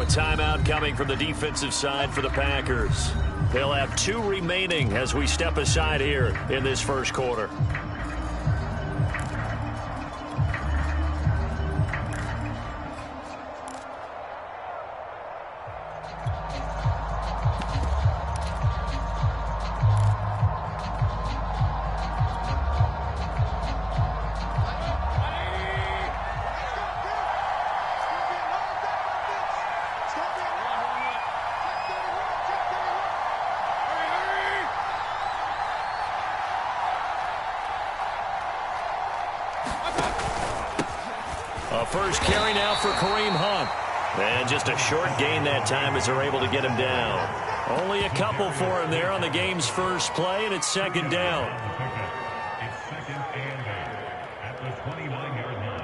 a timeout coming from the defensive side for the Packers. They'll have 2 remaining as we step aside here in this first quarter. First carry now for Kareem Hunt. And just a short gain that time as they're able to get him down. Only a couple for him there on the game's first play, and it's second down. It's second and 8 at the 29-yard line.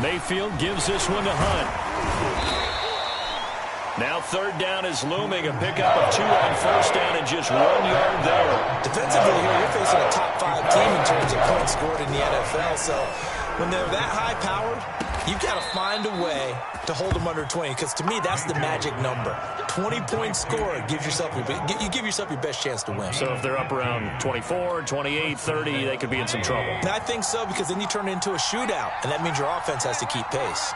Mayfield gives this one to Hunt. Now third down is looming. A pickup of 2 on first down and just 1 yard there. Defensively here, you're facing a top 5 team in terms of points scored in the NFL. So when they're that high-powered, you've got to find a way to hold them under 20. Because to me, that's the magic number. 20 points scored gives yourself you give yourself your best chance to win. So if they're up around 24, 28, 30, they could be in some trouble. And I think so, because then you turn it into a shootout, and that means your offense has to keep pace.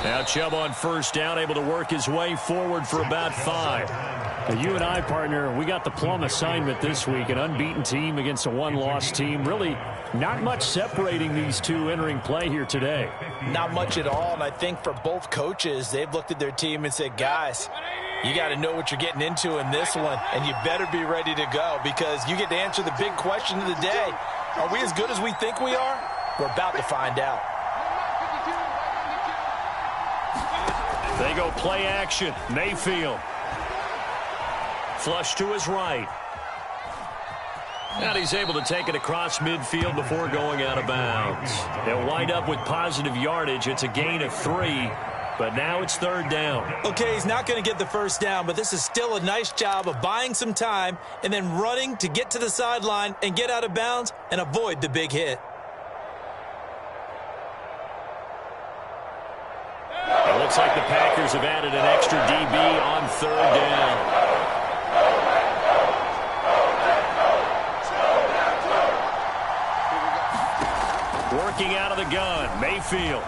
Now Chubb on first down, able to work his way forward for about 5. Now, you and I, partner, we got the plum assignment this week, an unbeaten team against a one-loss team. Really not much separating these two entering play here today. Not much at all, and I think for both coaches, they've looked at their team and said, guys, you got to know what you're getting into in this one, and you better be ready to go because you get to answer the big question of the day. Are we as good as we think we are? We're about to find out. They go play action. Mayfield. Flush to his right. And he's able to take it across midfield before going out of bounds. They'll wind up with positive yardage. It's a gain of 3, but now it's third down. Okay, he's not going to get the first down, but this is still a nice job of buying some time and then running to get to the sideline and get out of bounds and avoid the big hit. It looks like the Packers have added an extra DB on third down. Working out of the gun, Mayfield.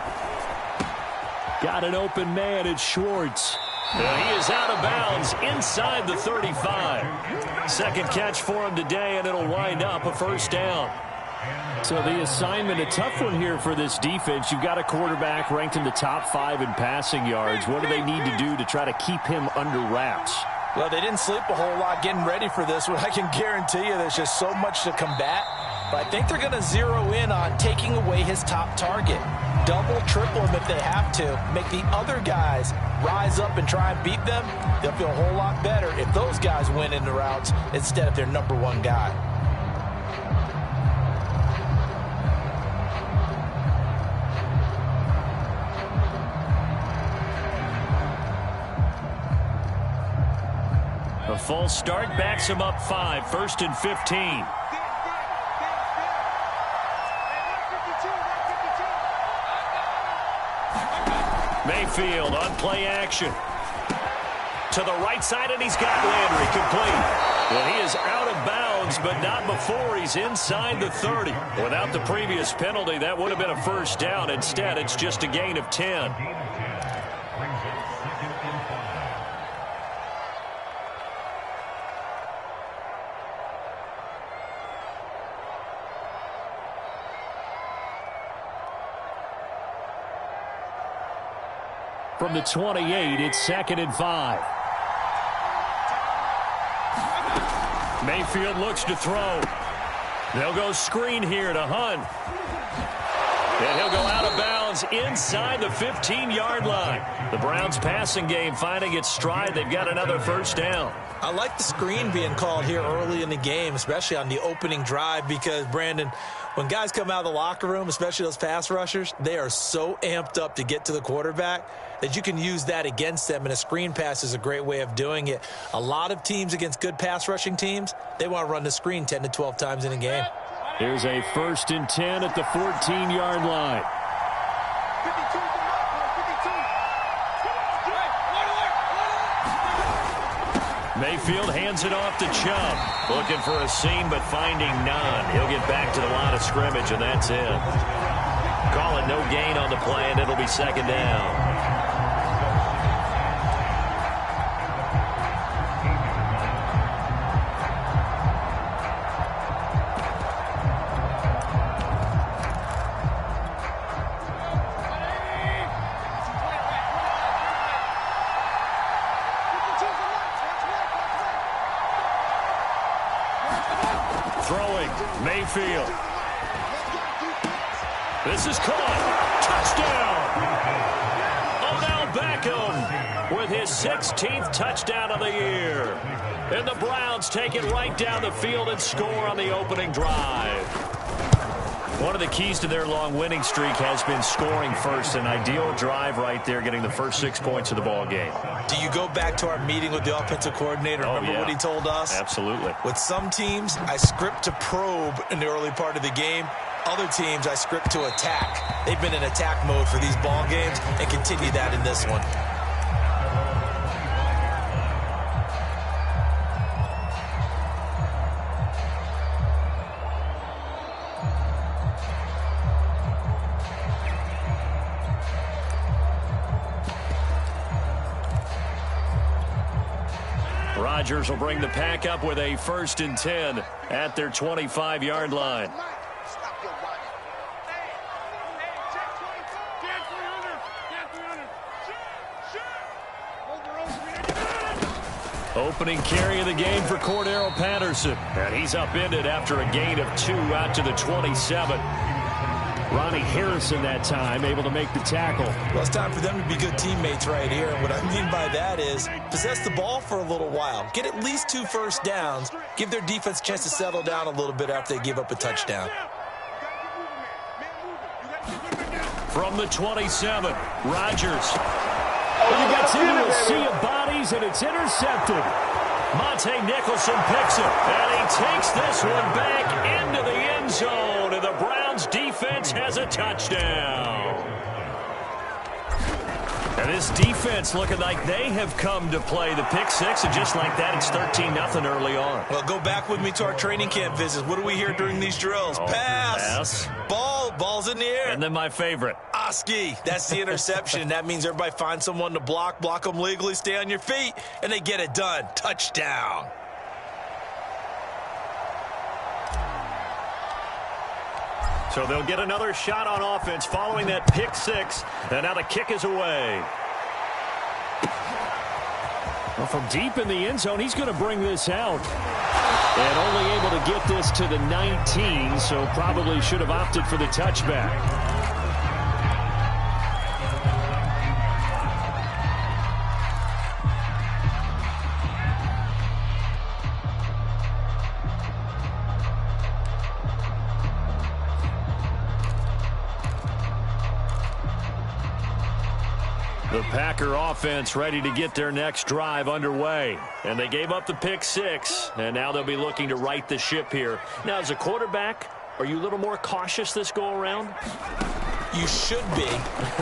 Got an open man, it's Schwartz. And he is out of bounds inside the 35. Second catch for him today, and it'll wind up a first down. So the assignment, a tough one here for this defense. You've got a quarterback ranked in the top 5 in passing yards. What do they need to do to try to keep him under wraps? Well, they didn't sleep a whole lot getting ready for this one. I can guarantee you there's just so much to combat. But I think they're going to zero in on taking away his top target. Double, triple him if they have to. Make the other guys rise up and try and beat them. They'll feel a whole lot better if those guys win in the routes instead of their number 1 guy. A false start backs him up 5, 1st and 15. Mayfield on play action. To the right side, and he's got Landry complete. Well, he is out of bounds, but not before he's inside the 30. Without the previous penalty, that would have been a first down. Instead, it's just a gain of 10. From the 28, it's 2nd and 5. Mayfield looks to throw. They'll go screen here to Hunt. And he'll go out of bounds inside the 15-yard line. The Browns passing game finding its stride. They've got another first down. I like the screen being called here early in the game, especially on the opening drive, because, Brandon, when guys come out of the locker room, especially those pass rushers, they are so amped up to get to the quarterback that you can use that against them, and a screen pass is a great way of doing it. A lot of teams against good pass rushing teams, they want to run the screen 10 to 12 times in a game. Here's a 1st and 10 at the 14-yard line. Mayfield hands it off to Chubb. Looking for a seam, but finding none. He'll get back to the line of scrimmage, and that's it. Call it no gain on the play, and it'll be 2nd down. Throwing, Mayfield. This is caught. Touchdown! Odell Beckham with his 16th touchdown of the year. And the Browns take it right down the field and score on the opening drive. One of the keys to their long winning streak has been scoring first. An ideal drive right there, getting the first 6 points of the ball game. Do you go back to our meeting with the offensive coordinator? Remember what he told us? Absolutely. With some teams, I script to probe in the early part of the game. Other teams, I script to attack. They've been in attack mode for these ball games and continue that in this one. Rodgers will bring the pack up with a 1st and 10 at their 25-yard line. Opening carry of the game for Cordero Patterson. And he's upended after a gain of 2 out to the 27. Ronnie Harrison that time able to make the tackle. Well, it's time for them to be good teammates right here. And what I mean by that is possess the ball for a little while. Get at least 2 first downs. Give their defense a chance to settle down a little bit after they give up a touchdown. From the 27, Rodgers. He gets into a sea of bodies, and it's intercepted. Monte Nicholson picks it, and he takes this one back into the end zone, and the Browns defense has a touchdown. And this defense looking like they have come to play. The pick 6, and just like that, it's 13-0 early on. Well, go back with me to our training camp visits. What do we hear during these drills? Pass. Ball's in the air. And then my favorite. Oski. That's the interception. That means everybody finds someone to block them legally, stay on your feet, and they get it done. Touchdown. So they'll get another shot on offense following that pick 6, and now the kick is away. Well, from deep in the end zone, he's going to bring this out. And only able to get this to the 19, so probably should have opted for the touchback. The Packer offense ready to get their next drive underway. And they gave up the pick 6, and now they'll be looking to right the ship here. Now, as a quarterback, are you a little more cautious this go-around? You should be,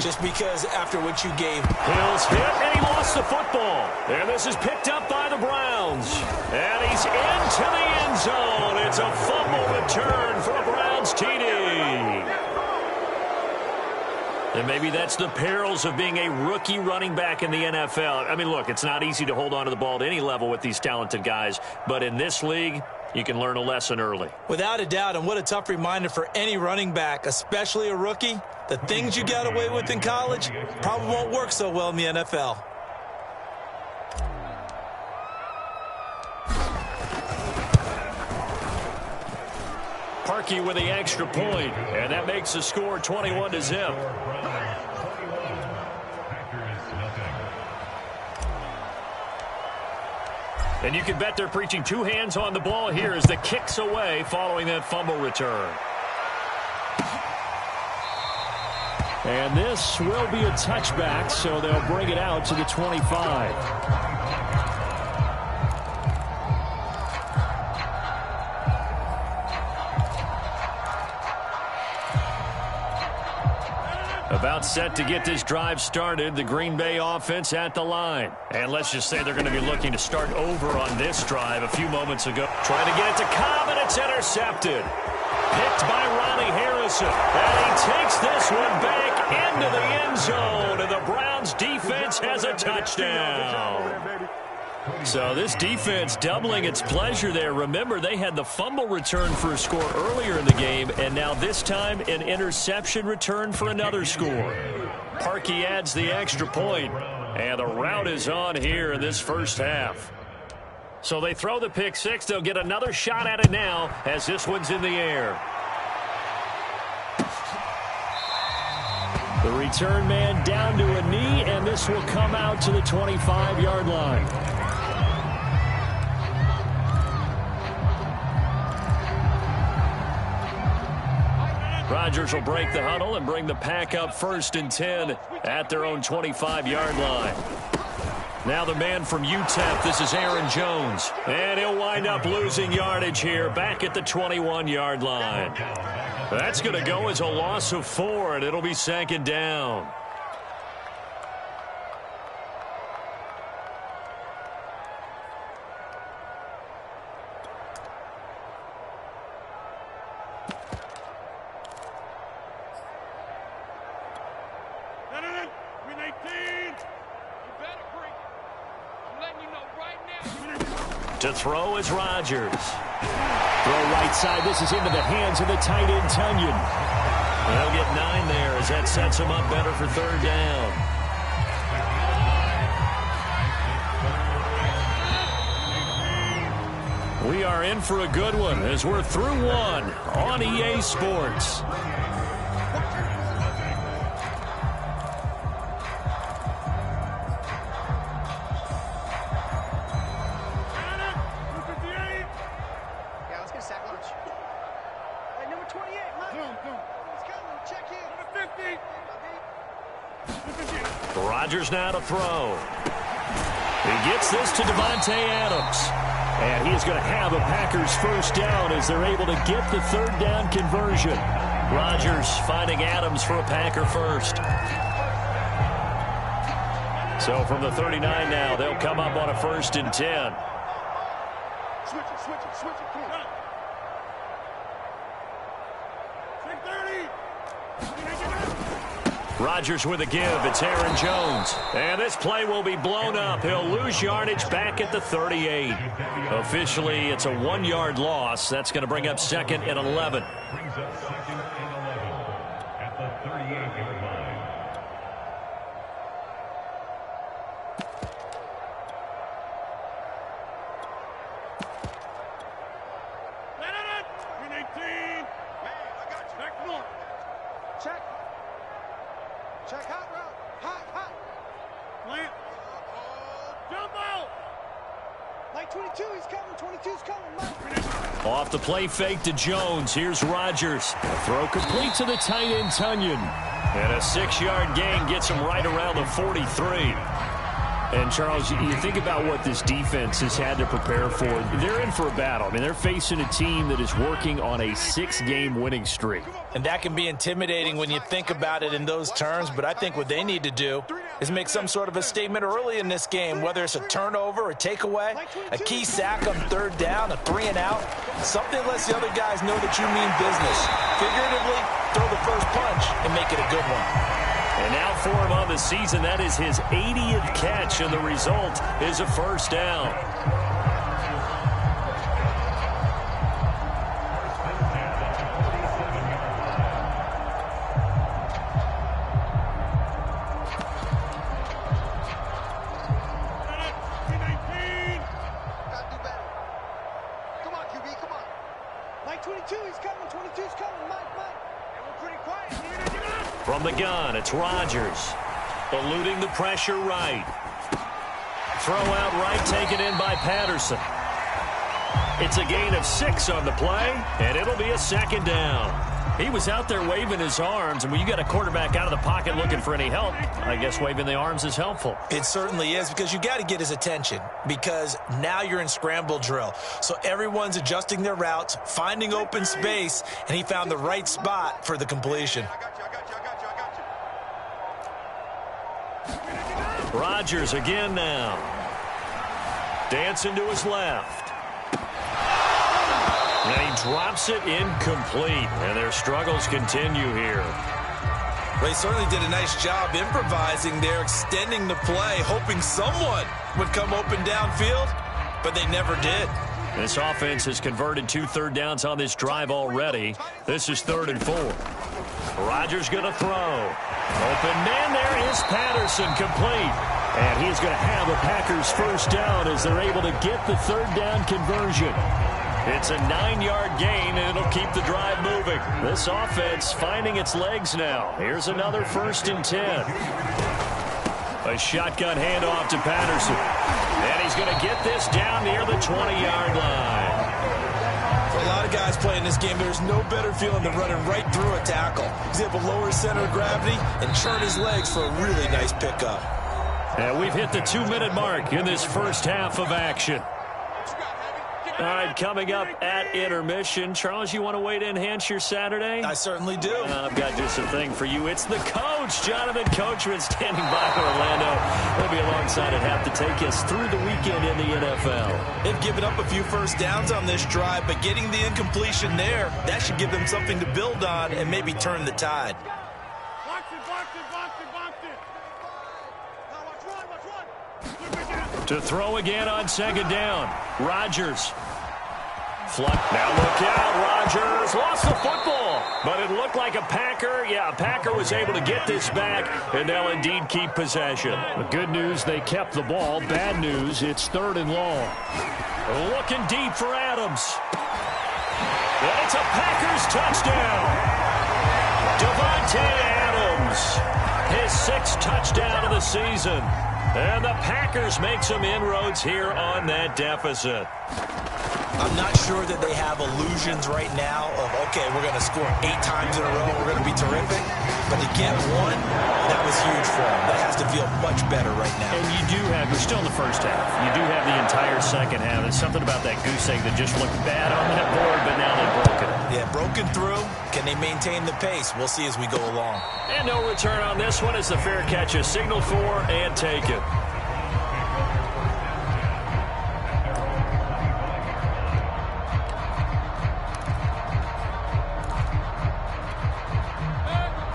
just because after what you gave. Hill's hit, and he lost the football. And this is picked up by the Browns. And he's into the end zone. It's a fumble return for a Browns TD. And maybe that's the perils of being a rookie running back in the NFL. I mean, look, it's not easy to hold on to the ball at any level with these talented guys. But in this league, you can learn a lesson early. Without a doubt, and what a tough reminder for any running back, especially a rookie. The things you got away with in college probably won't work so well in the NFL. Parkey with the extra point, and that makes the score 21-0. And you can bet they're preaching two hands on the ball here as the kick's away following that fumble return. And this will be a touchback, so they'll bring it out to the 25. About set to get this drive started, the Green Bay offense at the line. And let's just say they're going to be looking to start over on this drive a few moments ago. Trying to get it to Cobb, and it's intercepted. Picked by Ronnie Harrison. And he takes this one back into the end zone. And the Browns defense has a touchdown. So this defense doubling its pleasure there. Remember, they had the fumble return for a score earlier in the game, and now this time an interception return for another score. Parkey adds the extra point, and the route is on here in this first half. So they throw the pick six. They'll get another shot at it now as this one's in the air. The return man down to a knee, and this will come out to the 25-yard line. Rodgers will break the huddle and bring the pack up 1st and 10 at their own 25-yard line. Now the man from UTEP, this is Aaron Jones. And he'll wind up losing yardage here back at the 21-yard line. That's going to go as a loss of 4, and it'll be 2nd down. To throw is Rodgers. Throw right side. This is into the hands of the tight end, Tunyon. They'll get 9 there as that sets him up better for 3rd down. We are in for a good one as we're through one on EA Sports. Rodgers now to throw. He gets this to Devontae Adams. And he is going to have a Packers 1st down as they're able to get the 3rd down conversion. Rodgers finding Adams for a Packer 1st. So from the 39 now, they'll come up on a 1st and 10. Switch it, come on. Rodgers with a give. It's Aaron Jones. And this play will be blown up. He'll lose yardage back at the 38. Officially, it's a 1-yard loss. That's going to bring up 2nd and 11. Brings up 2nd and 11 at the 38-yard line. Check hot route. Hot. Plant. Jumbo. Like 22, he's coming. 22's coming. Off the play fake to Jones. Here's Rodgers. A throw complete to the tight end, Tunyon. And a 6-yard gain gets him right around the 43. And, Charles, you think about what this defense has had to prepare for. They're in for a battle. I mean, they're facing a team that is working on a 6-game winning streak. And that can be intimidating when you think about it in those terms. But I think what they need to do is make some sort of a statement early in this game, whether it's a turnover, a takeaway, a key sack on 3rd down, a 3-and-out. Something lets the other guys know that you mean business. Figuratively, throw the first punch and make it a good one. And now for him on the season, that is his 80th catch, and the result is a 1st down. Come on, QB, come on. Like 22, he's coming. From the gun, it's Rodgers. Eluding the pressure right. Throw out right, taken in by Patterson. It's a gain of 6 on the play, and it'll be a second down. He was out there waving his arms, and when you got a quarterback out of the pocket looking for any help, I guess waving the arms is helpful. It certainly is, because you got to get his attention, because now you're in scramble drill. So everyone's adjusting their routes, finding open space, and he found the right spot for the completion. Rodgers again now. Dancing to his left. And he drops it incomplete, and their struggles continue here. Well, he certainly did a nice job improvising there, extending the play, hoping someone would come open downfield, but they never did. This offense has converted 2 third downs on this drive already. This is 3rd and 4. Rodgers going to throw. Open man, there is Patterson, complete. And he's going to have the Packers first down as they're able to get the 3rd down conversion. It's a 9-yard gain, and it'll keep the drive moving. This offense finding its legs now. Here's another 1st and 10. A shotgun handoff to Patterson. And he's going to get this down near the 20-yard line. For a lot of guys playing this game, there's no better feeling than running right through a tackle. He's able to lower his center of gravity and churn his legs for a really nice pickup. And we've hit the 2-minute mark in this first half of action. All right, coming up at intermission. Charles, you want to wait to enhance your Saturday? I certainly do. I've got just a thing for you. It's the coach, Jonathan Coachman, standing by Orlando. He'll be alongside at half to take us through the weekend in the NFL. They've given up a few first downs on this drive, but getting the incompletion there, that should give them something to build on and maybe turn the tide. Box it, box it, box it, box it. Now watch one. To throw again on 2nd down. Rodgers. Fluck. Now look out. Rodgers lost the football. But it looked like a Packer. Yeah, a Packer was able to get this back, and they'll indeed keep possession. The good news, they kept the ball. Bad news, it's 3rd and long. Looking deep for Adams. And it's a Packers touchdown. Devontae Adams. His 6th touchdown of the season. And the Packers make some inroads here on that deficit. I'm not sure that they have illusions right now of, okay, we're going to score 8 times in a row, we're going to be terrific. But to get one, that was huge for them. That has to feel much better right now. And you do have, we're still in the first half. You do have the entire second half. There's something about that goose egg that just looked bad on that board, but now they've broken it. Yeah, broken through. Can they maintain the pace? We'll see as we go along. And no return on this one as the fair catch is signaled for and taken.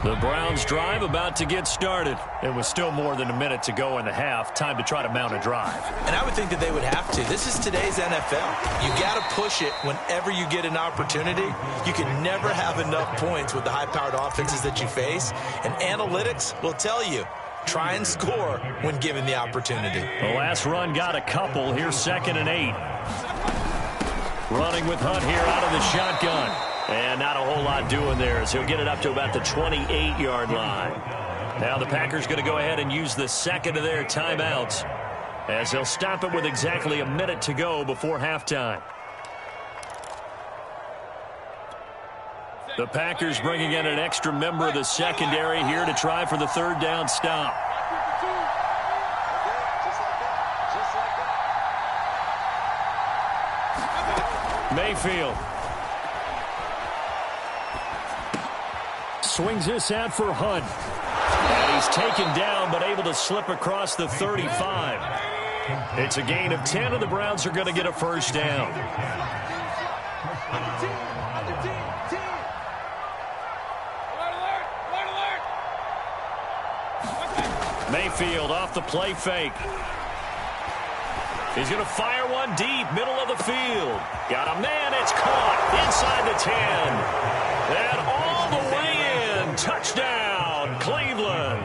The Browns drive about to get started. It was still more than a minute to go in the half. Time to try to mount a drive. And I would think that they would have to. This is today's NFL. You got to push it whenever you get an opportunity. You can never have enough points with the high-powered offenses that you face. And analytics will tell you, try and score when given the opportunity. The last run got a couple. Here's 2nd and 8. Running with Hunt here out of the shotgun. And not a whole lot doing there as he'll get it up to about the 28-yard line. Now the Packers going to go ahead and use the 2nd of their timeouts as they'll stop it with exactly a minute to go before halftime. The Packers bringing in an extra member of the secondary here to try for the 3rd down stop. Mayfield. Swings this out for Hunt. And he's taken down, but able to slip across the 35. It's a gain of 10, and the Browns are going to get a first down. Mayfield off the play fake. He's going to fire one deep, middle of the field. Got a man, it's caught inside the 10. And all the way in, touchdown, Cleveland.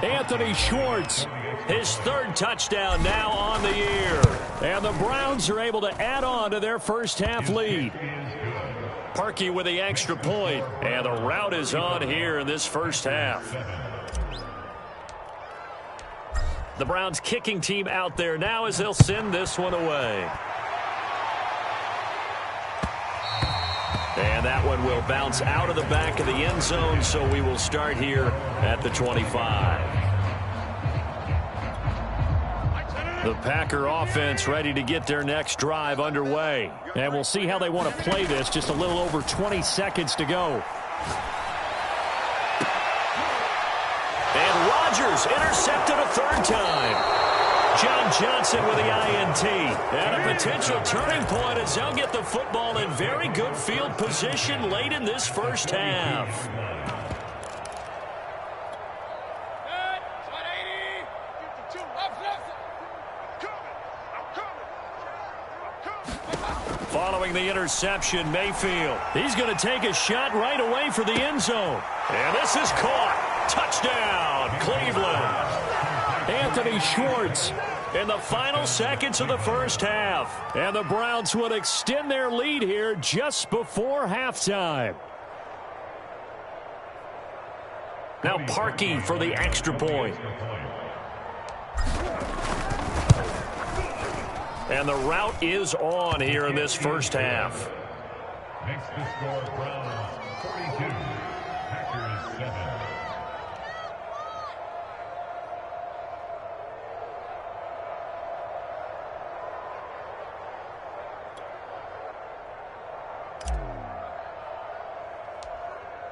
Anthony Schwartz. His 3rd touchdown now on the year. And the Browns are able to add on to their first half lead. Parkey with the extra point. And the rout is on here in this first half. The Browns kicking team out there now as they'll send this one away. And that one will bounce out of the back of the end zone, so we will start here at the 25. The Packer offense ready to get their next drive underway. And we'll see how they want to play this. Just a little over 20 seconds to go. And Rodgers intercepted a third time. John Johnson with the INT. And a potential turning point as they'll get the football in very good field position late in this first half. Following the interception, Mayfield. He's going to take a shot right away for the end zone. And this is caught. Touchdown, Cleveland. Anthony Schwartz in the final seconds of the first half. And the Browns would extend their lead here just before halftime. Now Parkey for the extra point. And the rout is on here in this first half. Makes the score Browns 42, Packers 7.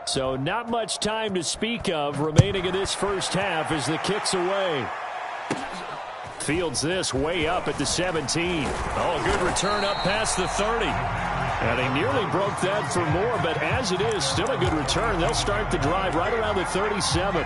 So not much time to speak of remaining in this first half as the kick's away. Fields this way up at the 17. Oh, good return up past the 30. And they nearly broke that for more, but as it is, still a good return. They'll start the drive right around the 37.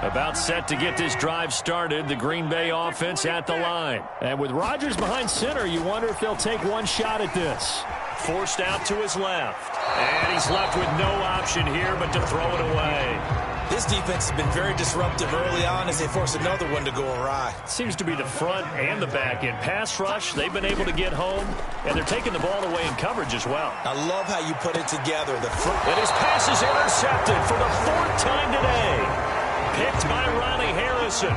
About set to get this drive started, the Green Bay offense at the line. And with Rodgers behind center, you wonder if they'll take one shot at this. Forced out to his left. And he's left with no option here but to throw it away. This defense has been very disruptive early on as they force another one to go awry. Seems to be the front and the back end. Pass rush, they've been able to get home, and they're taking the ball away in coverage as well. I love how you put it together. And his pass is intercepted for the fourth time today. Picked by Ronnie Harrison.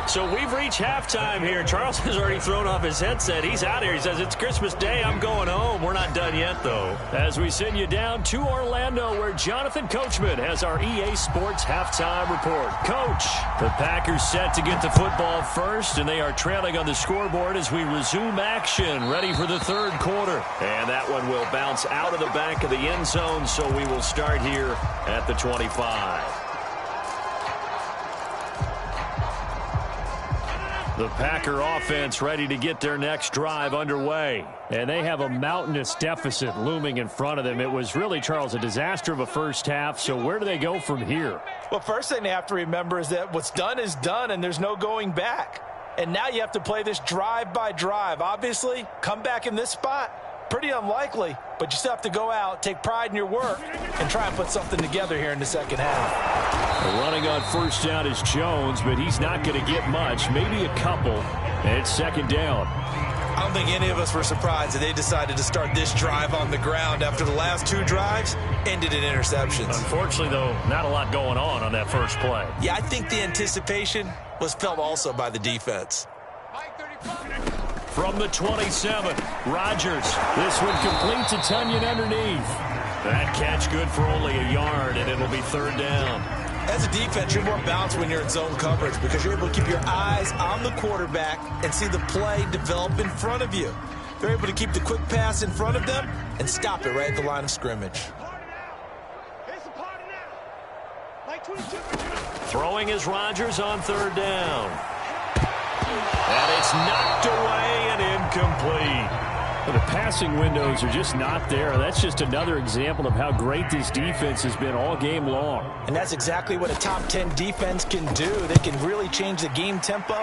So we've reached halftime here. Charles has already thrown off his headset. He's out here. He says, it's Christmas Day. I'm going home. We're not done yet, though. As we send you down to Orlando, where Jonathan Coachman has our EA Sports halftime report. Coach, the Packers set to get the football first, and they are trailing on the scoreboard as we resume action, ready for the third quarter. And that one will bounce out of the back of the end zone, so we will start here at the 25. The Packer offense ready to get their next drive underway. And they have a mountainous deficit looming in front of them. It was really, Charles, a disaster of a first half. So where do they go from here? Well, first thing they have to remember is that what's done is done, and there's no going back. And now you have to play this drive by drive. Obviously, come back in this spot, pretty unlikely. But you still have to go out, take pride in your work, and try and put something together here in the second half. Running on first down is Jones, but he's not going to get much, maybe a couple. And it's second down. I don't think any of us were surprised that they decided to start this drive on the ground after the last two drives ended in interceptions. Unfortunately, though, not a lot going on that first play. Yeah, I think the anticipation was felt also by the defense. From the 27, Rodgers. This one completes a Tunyon underneath. That catch good for only a yard, and it'll be third down. As a defense, you're more balanced when you're in zone coverage because you're able to keep your eyes on the quarterback and see the play develop in front of you. They're able to keep the quick pass in front of them and stop it right at the line of scrimmage. Throwing is Rodgers on third down. And it's knocked away and incomplete. Well, the passing windows are just not there. That's just another example of how great this defense has been all game long. And that's exactly what a top 10 defense can do. They can really change the game tempo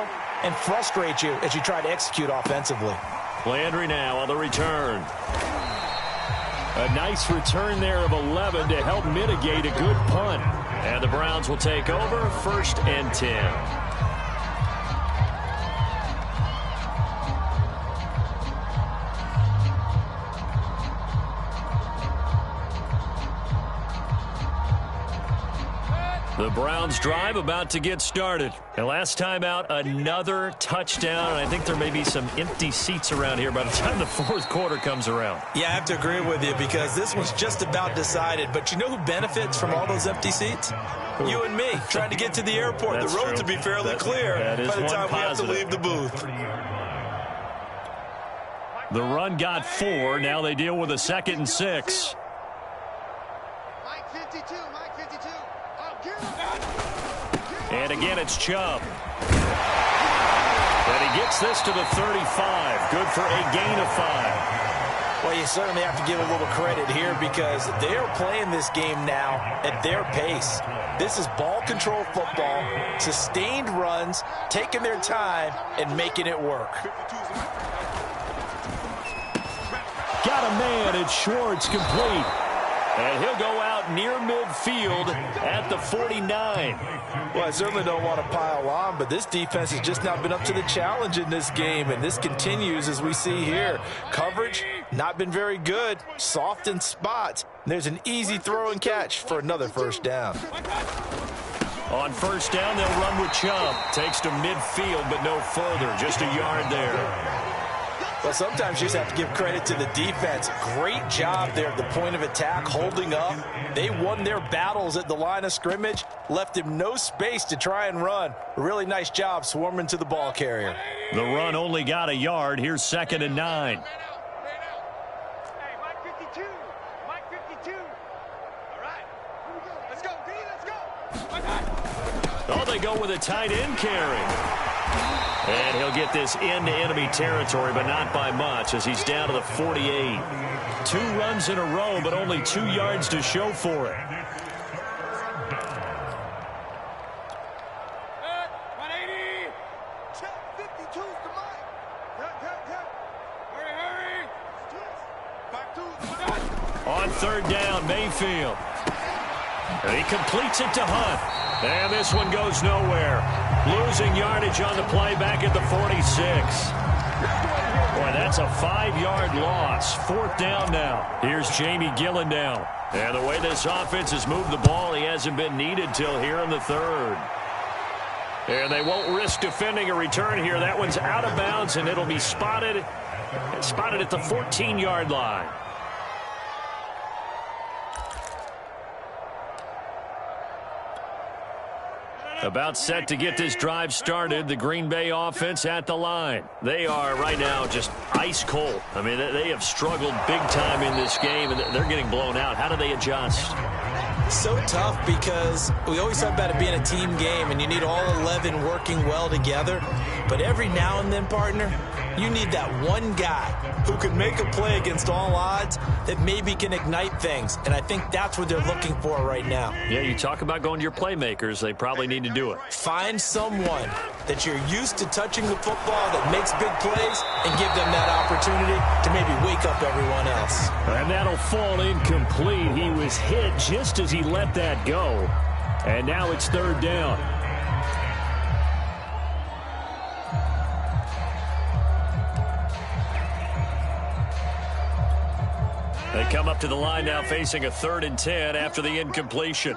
and frustrate you as you try to execute offensively. Landry now on the return. A nice return there of 11 to help mitigate a good punt. And the Browns will take over 1st and 10. The Browns drive about to get started. And last time out, another touchdown. And I think there may be some empty seats around here by the time the fourth quarter comes around. Yeah, I have to agree with you because this one's just about decided. But you know who benefits from all those empty seats? You and me, trying to get to the airport. That's the roads true. will be fairly clear by the time we have to leave the booth. The run got 4. Now they deal with a 2nd and 6. Mike 52, Mike 52. And again, it's Chubb. And he gets this to the 35. Good for a gain of 5. Well, you certainly have to give a little credit here because they are playing this game now at their pace. This is ball control football, sustained runs, taking their time, and making it work. Got a man, it's Schwartz, complete. And he'll go out near midfield at the 49. Well, I certainly don't want to pile on, but this defense has just not been up to the challenge in this game, and this continues as we see here. Coverage, not been very good, soft in spots. There's an easy throw and catch for another first down. On first down, they'll run with Chubb. Takes to midfield, but no further, just a yard there. Well, sometimes you just have to give credit to the defense. Great job there at the point of attack, holding up. They won their battles at the line of scrimmage, left him no space to try and run. A really nice job swarming to the ball carrier. The run only got a yard. Here's 2nd and 9. Hey, Mike 52. Mike 52. All right. Here we go. Let's go, D. Let's go. Oh, they go with a tight end carry. And he'll get this into enemy territory, but not by much as he's down to the 48. 2 runs in a row, but only 2 yards to show for it. 180. Check 52's to Mike. Cut. Hurry. Back to On third down, Mayfield. And he completes it to Hunt. And this one goes nowhere. Losing yardage on the play back at the 46. Boy, that's a 5-yard loss. 4th down now. Here's Jamie Gillen down. And the way this offense has moved the ball, he hasn't been needed till here in the 3rd. And they won't risk defending a return here. That one's out of bounds, and it'll be spotted at the 14-yard line. About set to get this drive started, the Green Bay offense at the line. They are right now just ice cold. I mean, they have struggled big time in this game, and they're getting blown out. How do they adjust? So tough because we always talk about it being a team game, and you need all 11 working well together. But every now and then, partner, you need that one guy who can make a play against all odds that maybe can ignite things. And I think that's what they're looking for right now. Yeah, you talk about going to your playmakers. They probably need to do it. Find someone that you're used to touching the football that makes big plays and give them that opportunity to maybe wake up everyone else. And that'll fall incomplete. He was hit just as he let that go. And now it's 3rd down. They come up to the line now facing a 3rd and 10 after the incompletion.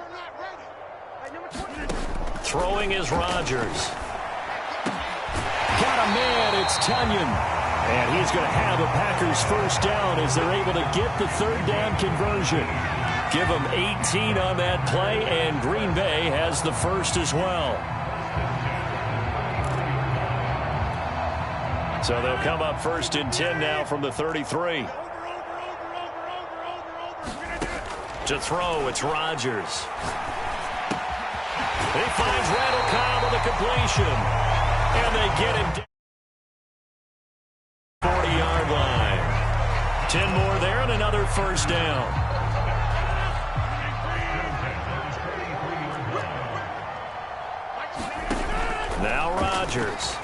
Throwing is Rodgers. Got a man, it's Tunyon. And he's going to have a Packers first down as they're able to get the 3rd down conversion. Give them 18 on that play, and Green Bay has the first as well. So they'll come up 1st and 10 now from the 33. To throw, it's Rodgers. He finds Randall Cobb with a completion. And they get him down. 40-yard line. 10 more there and another first down. Now Rodgers.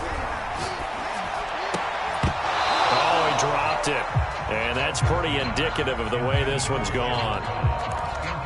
Oh, he dropped it. And that's pretty indicative of the way this one's gone.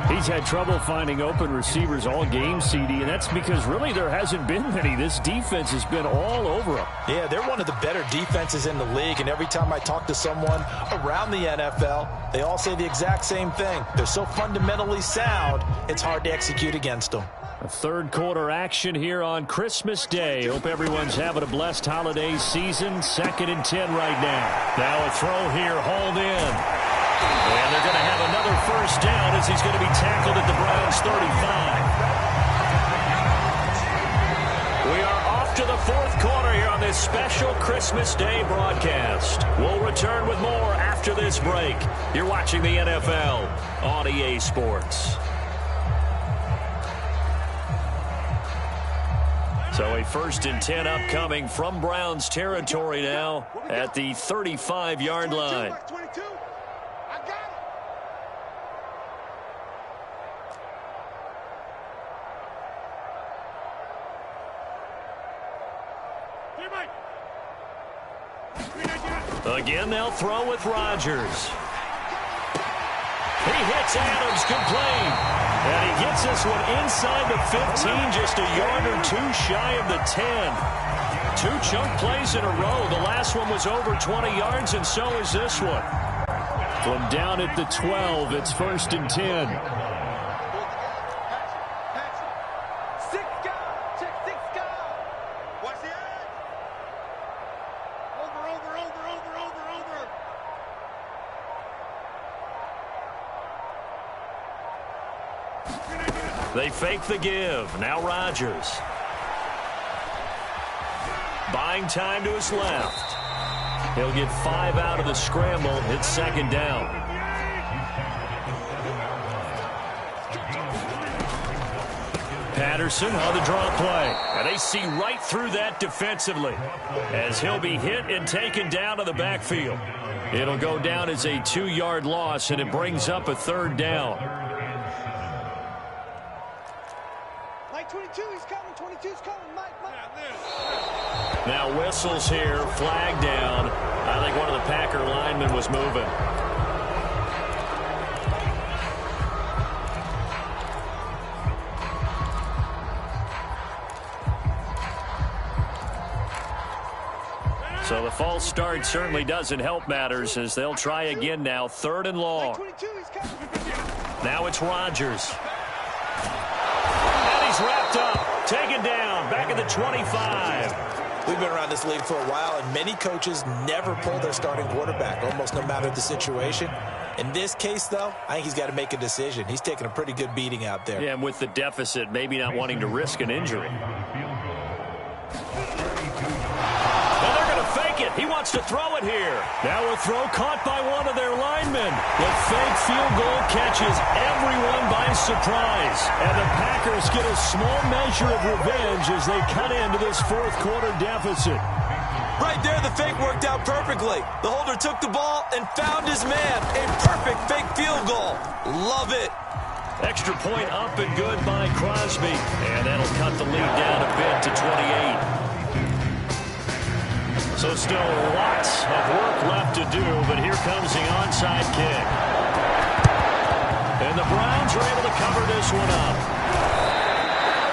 He's had trouble finding open receivers all game, CD, and that's because really there hasn't been many. This defense has been all over him. Yeah, they're one of the better defenses in the league, and every time I talk to someone around the NFL, they all say the exact same thing. They're so fundamentally sound, it's hard to execute against them. A third quarter action here on Christmas Day. Hope everyone's having a blessed holiday season. 2nd and 10 right now. Now a throw here, hauled in. And they're going to have another first down as he's going to be tackled at the Browns 35. We are off to the 4th quarter here on this special Christmas Day broadcast. We'll return with more after this break. You're watching the NFL on EA Sports. So a 1st and 10 upcoming from Browns territory now at the 35-yard line. Again, they'll throw with Rodgers. He hits Adams complete. And he gets this one inside the 15, just a yard or two shy of the 10. 2 chunk plays in a row. The last one was over 20 yards, and so is this one. From down at the 12, it's 1st and 10. They fake the give. Now Rodgers. Buying time to his left. He'll get 5 out of the scramble. It's 2nd down. Patterson on the draw play. And they see right through that defensively as he'll be hit and taken down to the backfield. It'll go down as a 2-yard loss, and it brings up a 3rd down. 22, he's coming. 22's coming. Mike. Now whistles here, flag down. I think one of the Packer linemen was moving. So the false start certainly doesn't help matters as they'll try again now. 3rd and long. Now it's Rodgers. Wrapped up, taken down, back at the 25. We've been around this league for a while, and many coaches never pull their starting quarterback, almost no matter the situation. In this case, though, I think he's got to make a decision. He's taking a pretty good beating out there. Yeah, and with the deficit, maybe not wanting to risk an injury. And they're going to fake it. He wants to throw it here. Now a throw caught by one of their linemen. The fake field goal catches everyone by surprise. And the Packers get a small measure of revenge as they cut into this 4th quarter deficit. Right there, the fake worked out perfectly. The holder took the ball and found his man. A perfect fake field goal. Love it. Extra point up and good by Crosby. And that'll cut the lead down a bit to 28. So still lots of work left to do, but here comes the onside kick. And the Browns are able to cover this one up.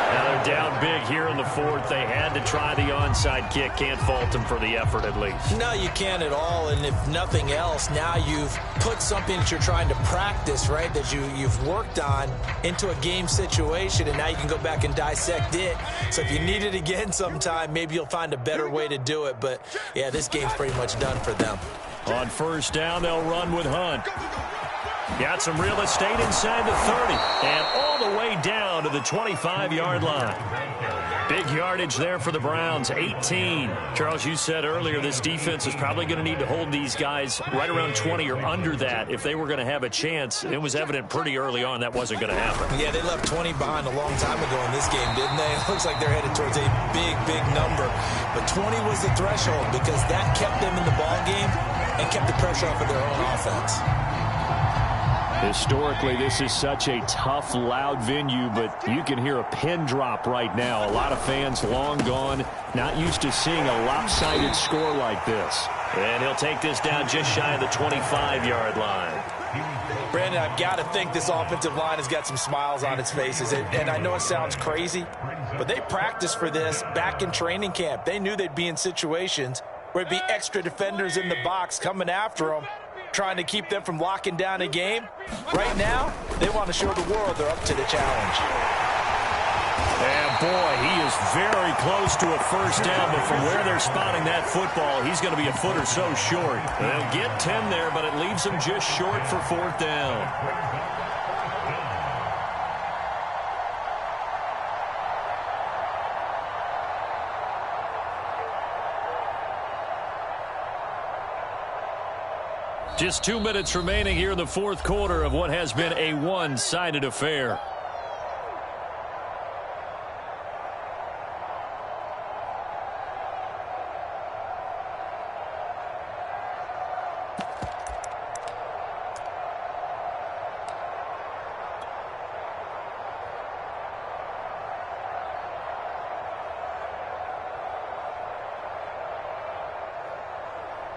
Now they're down big here in the 4th. They had to try the onside kick. Can't fault them for the effort at least. No, you can't at all. And if nothing else, now you've put something that you're trying to practice, right, that you've worked on into a game situation, and now you can go back and dissect it. So if you need it again sometime, maybe you'll find a better way to do it. But, yeah, this game's pretty much done for them. On 1st down, they'll run with Hunt. Got some real estate inside the 30 and all the way down to the 25-yard line. Big yardage there for the Browns, 18. Charles, you said earlier this defense is probably going to need to hold these guys right around 20 or under that if they were going to have a chance. It was evident pretty early on that wasn't going to happen. Yeah, they left 20 behind a long time ago in this game, didn't they? It looks like they're headed towards a big, big number. But 20 was the threshold because that kept them in the ball game and kept the pressure off of their own offense. Historically, this is such a tough, loud venue, but you can hear a pin drop right now. A lot of fans long gone, not used to seeing a lopsided score like this. And he'll take this down just shy of the 25-yard line. Brandon, I've got to think this offensive line has got some smiles on its faces. And I know it sounds crazy, but they practiced for this back in training camp. They knew they'd be in situations where it'd be extra defenders in the box coming after them, trying to keep them from locking down a game. Right now, they want to show the world they're up to the challenge. boy, he is very close to a first down, but from where they're spotting that football, he's going to be a foot or so short. They'll get 10 there, but it leaves them just short for fourth down. Just 2 minutes remaining here in the fourth quarter of what has been a one-sided affair.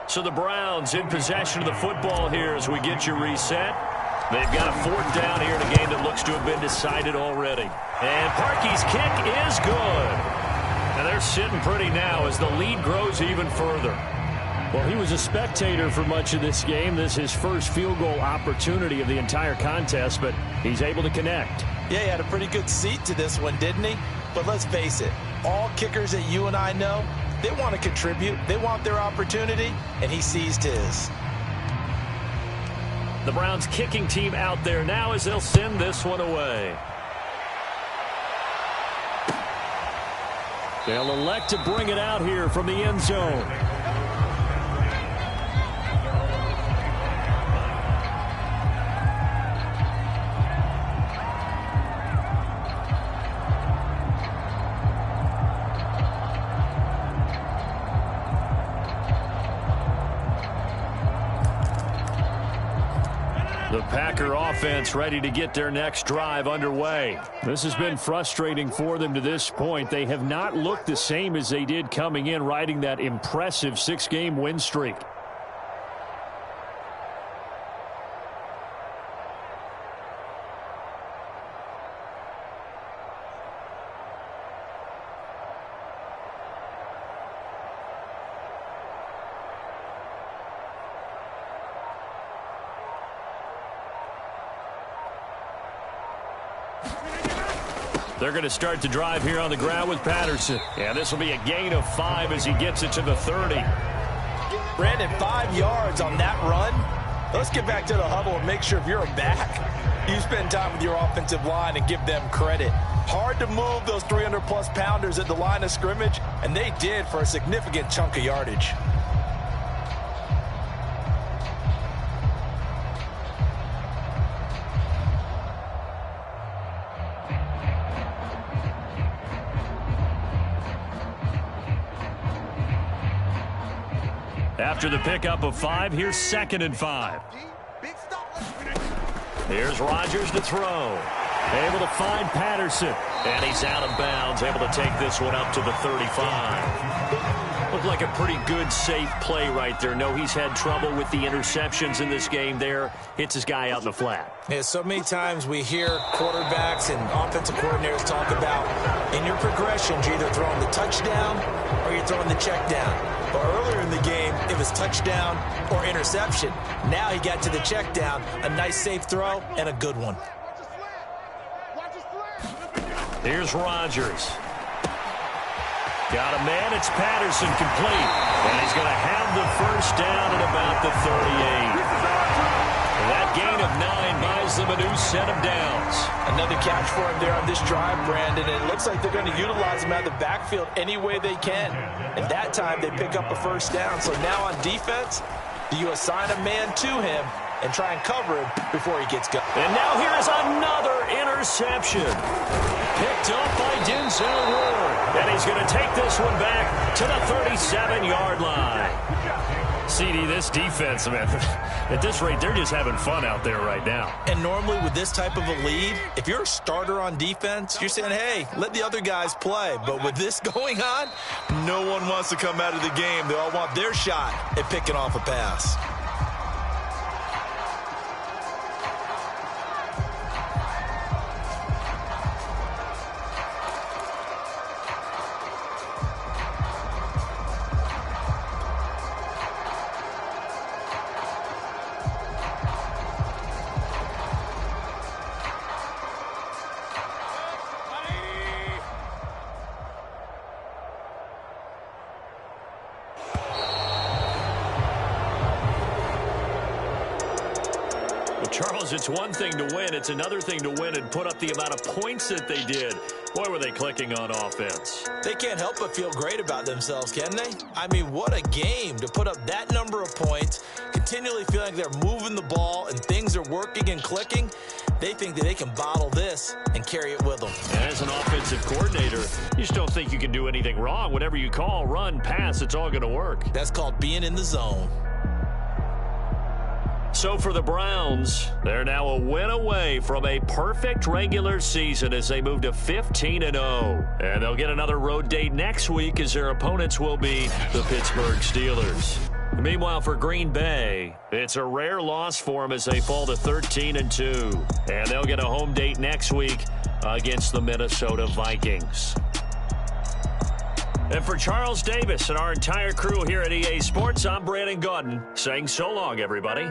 So the Browns in possession of the football here as we get you reset. They've got a fourth down here in a game that looks to have been decided already. And Parkey's kick is good. And they're sitting pretty now as the lead grows even further. Well, he was a spectator for much of this game. This is his first field goal opportunity of the entire contest, but he's able to connect. Yeah, he had a pretty good seat to this one, didn't he? But let's face it, all kickers that you and I know, they want to contribute. They want their opportunity, and he seized his. The Browns kicking team out there now as they'll send this one away. They'll elect to bring it out here from the end zone. The Packer offense ready to get their next drive underway. This has been frustrating for them to this point. They have not looked the same as they did coming in, riding that impressive 6-game win streak. They're going to start the drive here on the ground with Patterson. Yeah, this will be a gain of 5 as he gets it to the 30. Brandon, 5 yards on that run. Let's get back to the huddle and make sure if you're a back, you spend time with your offensive line and give them credit. Hard to move those 300-plus pounders at the line of scrimmage, and they did for a significant chunk of yardage. After the pickup of 5, here's 2nd and 5. Here's Rodgers to throw. Able to find Patterson. And he's out of bounds, able to take this one up to the 35. Looked like a pretty good, safe play right there. No, he's had trouble with the interceptions in this game there. Hits his guy out in the flat. Yeah, so many times we hear quarterbacks and offensive coordinators talk about in your progressions, you're either throwing the touchdown or you're throwing the check down. But earlier in the game, it was touchdown or interception. Now he got to the check down, a nice safe throw, and a good one. Here's Rodgers. Got a man, it's Patterson complete. And he's going to have the first down at about the 38. That gain of 9 buys them a new set of downs. Another catch for him there on this drive, Brandon. And it looks like they're going to utilize him out of the backfield any way they can. And that time they pick up a first down. So now on defense, do you assign a man to him and try and cover him before he gets going? And now here is another interception. Picked up by Denzel Ward. And he's going to take this one back to the 37-yard line. CD, this defense, man, at this rate, they're just having fun out there right now. And normally with this type of a lead, if you're a starter on defense, you're saying, hey, let the other guys play. But with this going on, no one wants to come out of the game. They all want their shot at picking off a pass. Well, Charles, it's one thing to win. It's another thing to win and put up the amount of points that they did. Boy, were they clicking on offense. They can't help but feel great about themselves, can they? I mean, what a game to put up that number of points, continually feeling like they're moving the ball and things are working and clicking. They think that they can bottle this and carry it with them. As an offensive coordinator, you just don't think you can do anything wrong. Whatever you call, run, pass, it's all going to work. That's called being in the zone. So for the Browns, they're now a win away from a perfect regular season as they move to 15-0. And they'll get another road date next week as their opponents will be the Pittsburgh Steelers. Meanwhile, for Green Bay, it's a rare loss for them as they fall to 13-2. And they'll get a home date next week against the Minnesota Vikings. And for Charles Davis and our entire crew here at EA Sports, I'm Brandon Gaudin saying so long, everybody.